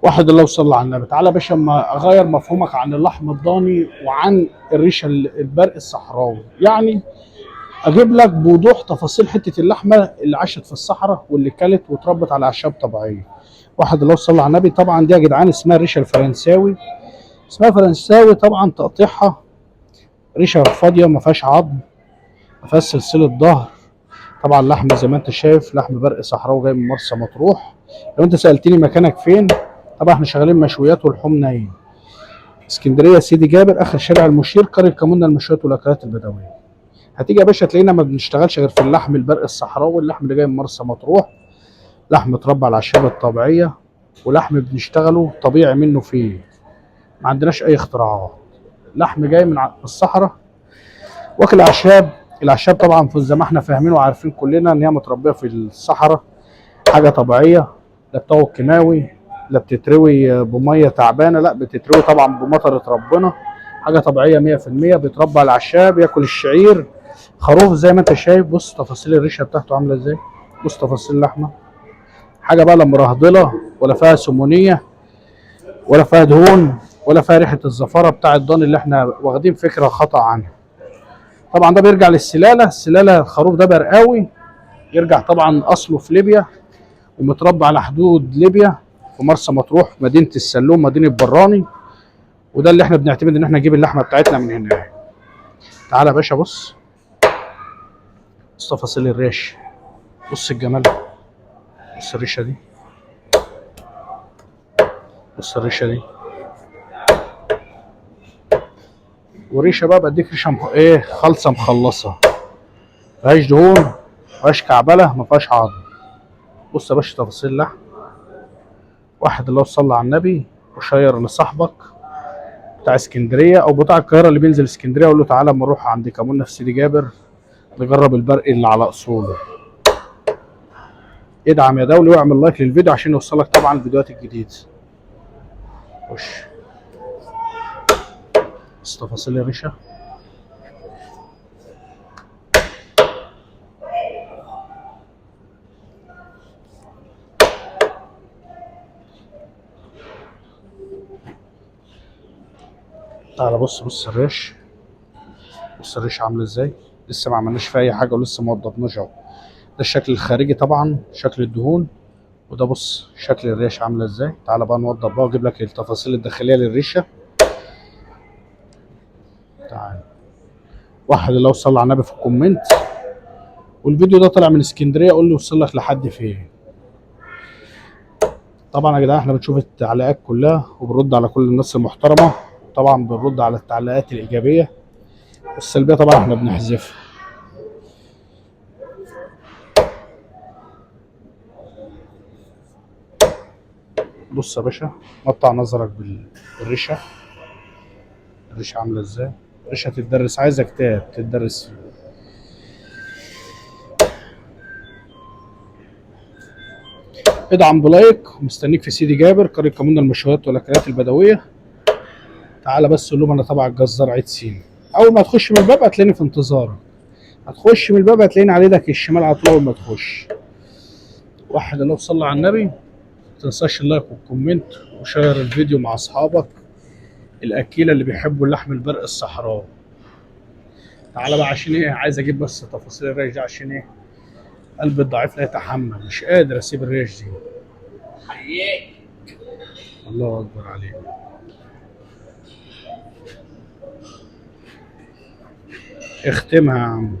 واحد الله وصلى على النبي. تعالى يا باشا اما اغير مفهومك عن اللحم الضاني وعن الريشه البرق الصحراوي، يعني اجيب لك بوضوح تفاصيل حته اللحمه اللي عاشت في الصحراء واللي كلت واتربت على اعشاب طبيعيه. واحد الله وصلى على النبي. طبعا دي يا جدعان اسمها الريشه الفرنساوي. اسمها فرنساوي طبعا تقطيعها ريشه فاضيه ما فيهاش عظم، ما فيهاش سلسله ظهر. طبعا لحم زي ما انت شايف لحم برق صحراوي جاي من مرسى مطروح. لو انت سالتني مكانك فين، طبعا احنا شغالين مشويات ولحوم نايم. اسكندريه سيدي جابر اخر شارع المشير، قريه كمونه المشويات والاكلات البدويه. هتيجي يا باشا تلاقينا ما بنشتغلش غير في اللحم البرق الصحراوي، اللحم اللي جاي من مرسى مطروح، لحم متربى على الأعشاب الطبيعيه، ولحم بنشتغله طبيعي منه فيه، ما عندناش اي اختراعات. لحم جاي من الصحراء واكل اعشاب. الاعشاب طبعا زي ما احنا فاهمين وعارفين كلنا ان هي متربيه في الصحراء، حاجه طبيعيه، لا بتاخد كيماوي، لا بتتروي بميه تعبانه، لا بتتروي طبعا بمطره ربنا، حاجه طبيعيه 100%. بيتربى على الاعشاب، ياكل الشعير، خروف زي ما انت شايف. بص تفاصيل الريشه بتاعته عامله ازاي، بص تفاصيل اللحمه، حاجه بقى لا مرهضله ولا فيها سمونيه ولا فيها دهون ولا فيها ريحه الزفاره بتاع الضان اللي احنا واخدين فكره خطا عنها. طبعا ده بيرجع للسلاله. السلاله الخروف ده برقاوي، يرجع طبعا اصله في ليبيا ومتربى على حدود ليبيا في مرسى مطروح، مدينه السلوم، مدينه براني. وده اللي احنا بنعتمد ان احنا نجيب اللحمه بتاعتنا من هنا. تعالى يا باشا بص، بص تفاصيل الريش، بص الجمال، بص الريشه دي، بص الريشه دي. وريشه بقى بديك ريشه ايه، خالصه مخلصه، ما فيهاش دهون، ما فيهاش كعبله، ما فيهاش عظم. بص يا باشا تفاصيل اللحم. واحد الله صلى على النبي. وشير لصاحبك بتاع اسكندريه او بتاع القاهره اللي بينزل اسكندريه، اقول له تعالى اما نروح عند كمونه في سيدي جابر نجرب البرق اللي على اصوله. ادعم يا دولي واعمل لايك للفيديو عشان يوصلك طبعا الفيديوهات الجديده. وش بس تفاصيل الريشه. تعالى بص، بص الريش، بص الريش عامله ازاي. لسه ما عملناش فيها اي حاجه ولسه ما وضبناش اهو. ده الشكل الخارجي طبعا، شكل الدهون. وده بص شكل الريش عامله ازاي. تعالى بقى نوضب بقى واجيب لك التفاصيل الداخليه للريشه. تعالى. واحد الله صلى على النبي في الكومنت. والفيديو ده طالع من اسكندريه، قول لي وصل لك لحد فين. طبعا يا جدعان احنا بنشوف التعليقات كلها وبنرد على كل الناس المحترمه. طبعا بنرد على التعليقات الايجابيه، والسلبيه طبعا احنا بنحذفها. بص يا باشا، قطع نظرك بالريشه. الريشه عامله ازاي. الريشه تتدرس، عايزه كتاب تتدرس فيه. ادعم بلايك، ومستنيك في سيدي جابر قريه كمونه المشويات والاكلات البدويه. تعالى بس قول لهم انا تبع الجزار عيد سين. اول ما تخش من الباب هتلاقيني في انتظارك. هتخش من الباب هتلاقيني على ايدك الشمال على طول اول ما تخش. واحد الله صلى على النبي. ما تنساش اللايك والكومنت وشير الفيديو مع اصحابك الاكيله اللي بيحبوا اللحم البرق الصحراوي. تعالى بقى عشان ايه، عايز اجيب بس تفاصيل الريش دي عشان ايه، قلبي الضعيف لا يتحمل، مش قادر اسيب الريش دي. الله اكبر عليك. اختمها يا عم.